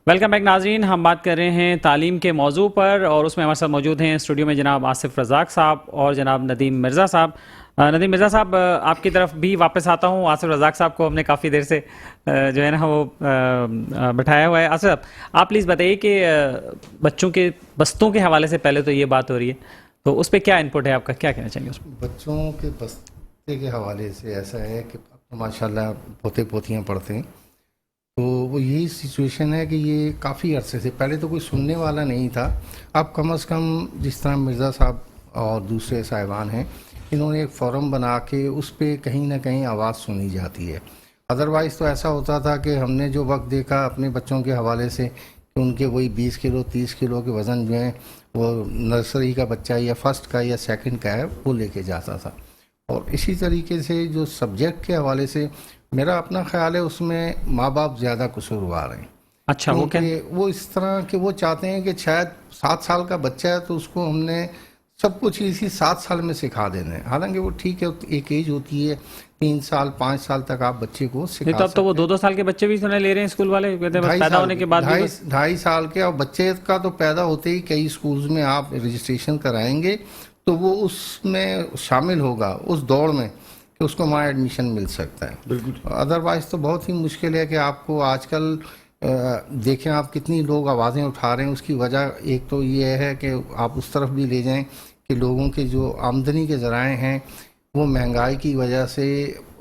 Welcome back ناظرین، ہم بات کر رہے ہیں تعلیم کے موضوع پر اور اس میں ہمارے ساتھ موجود ہیں اسٹوڈیو میں جناب آصف رزاق صاحب اور جناب ندیم مرزا صاحب۔ ندیم مرزا صاحب، آپ کی طرف بھی واپس آتا ہوں۔ آصف رزاق صاحب کو ہم نے کافی دیر سے جو ہے نا وہ بٹھایا ہوا ہے۔ آصف صاحب، آپ پلیز بتائیے کہ بچوں کے بستوں کے حوالے سے پہلے تو یہ بات ہو رہی ہے، تو اس پہ کیا انپٹ ہے آپ کا، کیا کہنا چاہیں گے اس میں؟ بچوں کے بستے کے حوالے سے ایسا ہے کہ ماشاء اللہ پوتے پوتیاں پڑھتے ہیں، تو وہ یہی سچویشن ہے کہ یہ کافی عرصے سے پہلے تو کوئی سننے والا نہیں تھا۔ اب کم از کم جس طرح مرزا صاحب اور دوسرے صاحبان ہیں، انہوں نے ایک فورم بنا کے اس پہ کہیں نہ کہیں آواز سنی جاتی ہے۔ ادروائز تو ایسا ہوتا تھا کہ ہم نے جو وقت دیکھا اپنے بچوں کے حوالے سے کہ ان کے وہی 20 کلو 30 کلو کے وزن جو ہیں وہ نرسری کا بچہ یا فرسٹ کا یا سیکنڈ کا ہے وہ لے کے جاتا تھا۔ اور اسی طریقے سے جو سبجیکٹ کے حوالے سے میرا اپنا خیال ہے اس میں ماں باپ زیادہ قصوروار ہیں۔ اچھا، وہ کیا؟ وہ اس طرح کہ وہ چاہتے ہیں کہ شاید 7 سال کا بچہ ہے تو اس کو ہم نے سب کچھ اسی 7 سال میں سکھا دینا ہے، حالانکہ وہ ٹھیک ہے ایک ایج ہوتی ہے 3 سال 5 سال تک آپ بچے کو سکھا تو اب تو وہ 2 سال کے بچے بھی سنے لے رہے ہیں اسکول والے، کہتے ہیں بس پیدا ہونے کے بعد بھی 2.5 سال کے، اور بچے کا تو پیدا ہوتے ہی کئی سکولز میں آپ رجسٹریشن کرائیں گے تو وہ اس میں شامل ہوگا اس دوڑ میں کہ اس کو وہاں ایڈمیشن مل سکتا ہے۔ بالکل، ادروائز تو بہت ہی مشکل ہے کہ آپ کو آج کل دیکھیں آپ کتنی لوگ آوازیں اٹھا رہے ہیں۔ اس کی وجہ ایک تو یہ ہے کہ آپ اس طرف بھی لے جائیں کہ لوگوں کے جو آمدنی کے ذرائع ہیں وہ مہنگائی کی وجہ سے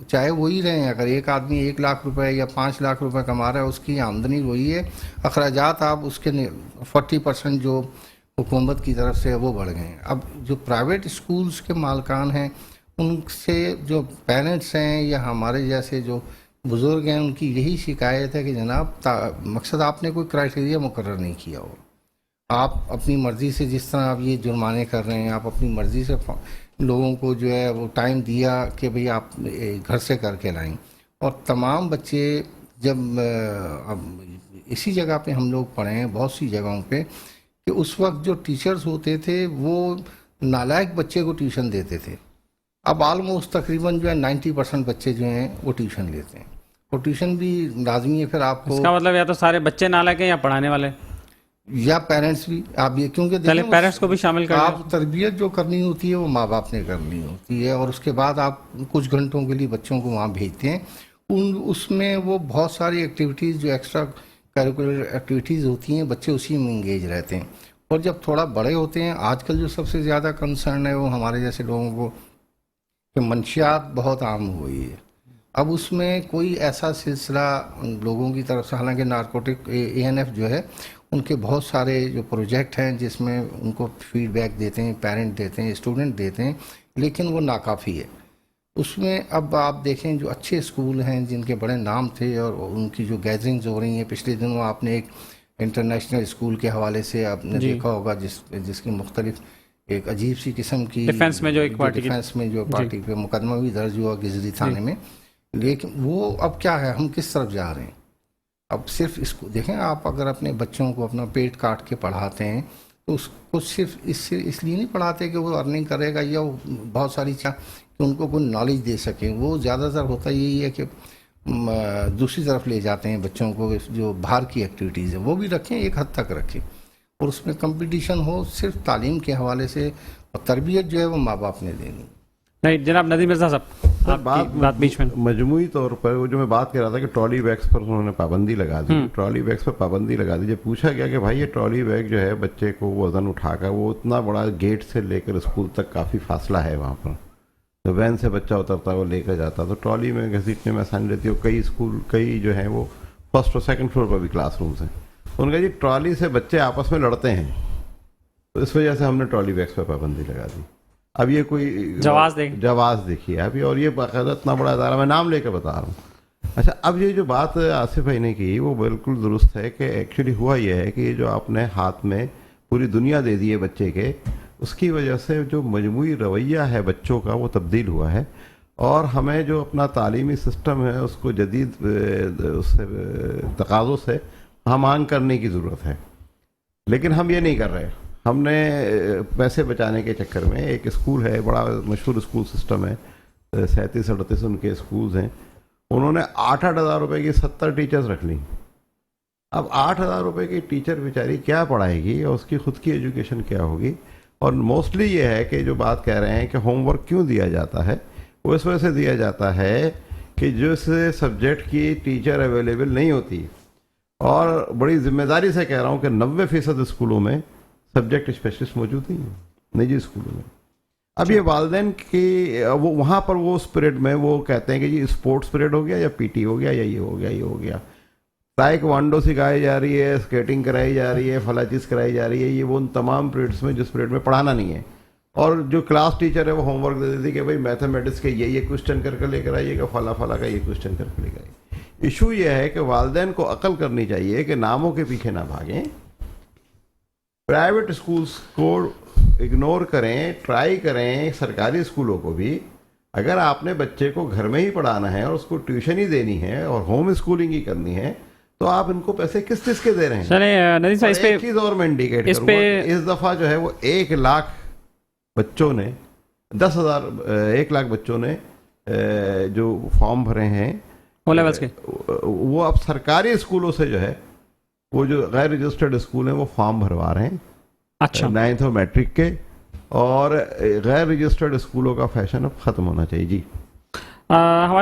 چاہے وہی رہیں، اگر ایک آدمی 1 لاکھ روپے یا 5 لاکھ روپے کما رہا ہے اس کی آمدنی وہی ہے، اخراجات آپ اس کے 40% جو حکومت کی طرف سے وہ بڑھ گئے ہیں۔ اب جو پرائیویٹ اسکولز کے مالکان ہیں ان سے جو پیرنٹس ہیں یا ہمارے جیسے جو بزرگ ہیں ان کی یہی شکایت ہے کہ جناب مقصد آپ نے کوئی کرائٹیریا مقرر نہیں کیا ہو، آپ اپنی مرضی سے جس طرح آپ یہ جرمانے کر رہے ہیں، آپ اپنی مرضی سے لوگوں کو جو ہے وہ ٹائم دیا کہ بھئی آپ گھر سے کر کے لائیں، اور تمام بچے جب اب اسی جگہ پہ ہم لوگ پڑھے ہیں بہت سی جگہوں پہ کہ اس وقت جو ٹیچرز ہوتے تھے وہ نالائق بچے کو ٹیوشن دیتے تھے۔ اب آلموسٹ تقریباً جو ہے 90% بچے جو ہیں وہ ٹیوشن لیتے ہیں، اور ٹیوشن بھی لازمی ہے پھر آپ کو، اس کا مطلب یا تو سارے بچے نالائق ہیں یا پڑھانے والے یا پیرنٹس بھی آپ یہ، کیونکہ پہلے پیرنٹس کو بھی شامل کر آپ تربیت جو کرنی ہوتی ہے وہ ماں باپ نے کرنی ہوتی ہے، اور اس کے بعد آپ کچھ گھنٹوں کے لیے بچوں کو وہاں بھیجتے ہیں، اس میں وہ بہت ساری ایکٹیویٹیز جو ایکسٹرا کریکولر ایکٹیویٹیز ہوتی ہیں بچے اسی میں انگیج رہتے ہیں۔ اور جب تھوڑا بڑے ہوتے ہیں آج کل جو سب سے زیادہ کنسرن ہے وہ ہمارے جیسے لوگوں کو کہ منشیات بہت عام ہوئی ہے۔ اب اس میں کوئی ایسا سلسلہ لوگوں کی طرف سے، حالانکہ نارکوٹک ANF جو ہے ان کے بہت سارے جو پروجیکٹ ہیں جس میں ان کو فیڈ بیک دیتے ہیں، پیرنٹ دیتے ہیں، اسٹوڈنٹ دیتے ہیں، لیکن وہ ناکافی ہے۔ اس میں اب آپ دیکھیں جو اچھے اسکول ہیں جن کے بڑے نام تھے اور ان کی جو گیدرنگز ہو رہی ہیں، پچھلے دنوں آپ نے ایک انٹرنیشنل اسکول کے حوالے سے آپ نے دیکھا ہوگا جس کی مختلف ایک عجیب سی قسم کی ڈیفینس میں جو ایک پارٹی پہ مقدمہ بھی درج ہوا گزری تھانے میں، لیکن وہ اب کیا ہے، ہم کس طرف جا رہے ہیں؟ اب صرف اس کو دیکھیں، آپ اگر اپنے بچوں کو اپنا پیٹ کاٹ کے پڑھاتے ہیں تو اس کو صرف اس لیے نہیں پڑھاتے کہ وہ ارننگ کرے گا یا وہ بہت ساری کہ ان کو کوئی نالج دے سکیں، وہ زیادہ تر ہوتا یہی ہے کہ دوسری طرف لے جاتے ہیں بچوں کو، جو باہر کی ایکٹیویٹیز ہیں وہ بھی رکھیں، ایک حد تک رکھیں، اور اس میں کمپٹیشن ہو صرف تعلیم کے حوالے سے، اور تربیت جو ہے وہ ماں باپ نے دینی۔ نہیں جناب ندیم مرزا صاحب، بات بیچ میں مجموعی طور پر وہ جو میں بات کر رہا تھا کہ ٹرالی بیگس پر انہوں نے پابندی لگا دی، ٹرالی بیگس پر پابندی لگا دی۔ جب پوچھا گیا کہ بھائی یہ ٹرالی بیگ جو ہے بچے کو وزن اٹھا کر، وہ اتنا بڑا گیٹ سے لے کر اسکول تک کافی فاصلہ ہے وہاں پر، تو وین سے بچہ اترتا ہے وہ لے کر جاتا، تو ٹرالی میں گھسیٹنے میں آسانی رہتی ہے۔ کئی اسکول کئی جو ہیں وہ فرسٹ اور سیکنڈ فلور پر بھی کلاس رومس ہیں، ان کا جی ٹرالی سے بچے آپس میں لڑتے ہیں، تو اس وجہ سے ہم نے ٹرالی بیگس پر پابندی لگا دی۔ اب یہ کوئی جواز دیکھیے ابھی، اور یہ باقاعدہ اتنا بڑا ادارہ، میں نام لے کے بتا رہا ہوں۔ اچھا، اب یہ جو بات آصف بھائی نے کی وہ بالکل درست ہے کہ ایکچولی ہوا یہ ہے کہ یہ جو آپ نے ہاتھ میں پوری دنیا دے دی ہے بچے کے، اس کی وجہ سے جو مجموعی رویہ ہے بچوں کا وہ تبدیل ہوا ہے، اور ہمیں جو اپنا تعلیمی سسٹم ہے اس کو جدید اس سے تقاضوں سے ہم کرنے کی ضرورت ہے، لیکن ہم یہ نہیں کر رہے۔ ہم نے پیسے بچانے کے چکر میں ایک اسکول ہے، بڑا مشہور اسکول سسٹم ہے، 37-38 ان کے اسکولز ہیں، انہوں نے 8,000 روپے کی 70 ٹیچرز رکھ لیں، اب 8,000 روپے کی ٹیچر بیچاری کیا پڑھائے گی اور اس کی خود کی ایجوکیشن کیا ہوگی. اور موسٹلی یہ ہے کہ جو بات کہہ رہے ہیں کہ ہوم ورک کیوں دیا جاتا ہے, وہ اس وجہ سے دیا جاتا ہے کہ جس سبجیکٹ کی ٹیچر اویلیبل نہیں ہوتی, اور بڑی ذمہ داری سے کہہ رہا ہوں کہ 90% اسکولوں میں سبجیکٹ اسپیشلسٹ موجود نہیں ہیں نجی اسکولوں میں. اب یہ والدین کی وہاں پر وہ اسپرٹ میں وہ کہتے ہیں کہ جی اسپورٹس پیریڈ ہو گیا یا پی ٹی ہو گیا یا یہ ہو گیا یہ ہو گیا, تائیکوانڈو سکھائی جا رہی ہے, اسکیٹنگ کرائی جا رہی ہے, فلاں چیز کرائی جا رہی ہے, یہ وہ ان تمام پیریڈس میں جس پیریڈ میں پڑھانا نہیں ہے. اور جو کلاس ٹیچر ہے وہ ہوم ورک دے دیتی کہ بھائی میتھمیٹکس کے یہ کوشچن کر کے لے کر آئیے گا, فلاں فلاں کا یہ کوشچن کر کے لے کر آئیے. ایشو یہ ہے کہ والدین کو عقل کرنی چاہیے کہ ناموں کے پیچھے نہ بھاگیں, پرائیویٹ اسکولس کو اگنور کریں, ٹرائی کریں سرکاری اسکولوں کو بھی. اگر آپ نے بچے کو گھر میں ہی پڑھانا ہے اور اس کو ٹیوشن ہی دینی ہے اور ہوم اسکولنگ ہی کرنی ہے تو آپ ان کو پیسے کس چیز کے دے رہے ہیں. چلیں ندیم صاحب اس پہ ایک چیز اور میں انڈیکیٹ کروں گا, اس دفعہ جو ہے وہ 1 لاکھ بچوں نے 1 لاکھ بچوں نے جو فارم بھرے ہیں او لیولز کے, وہ اب سرکاری اسکولوں سے جو ہے وہ جو غیر رجسٹرڈ اسکول ہیں وہ فارم بھروا رہے ہیں. اچھا 9th اور میٹرک کے, اور غیر رجسٹرڈ اسکولوں کا فیشن اب ختم ہونا چاہیے. جی ہمارے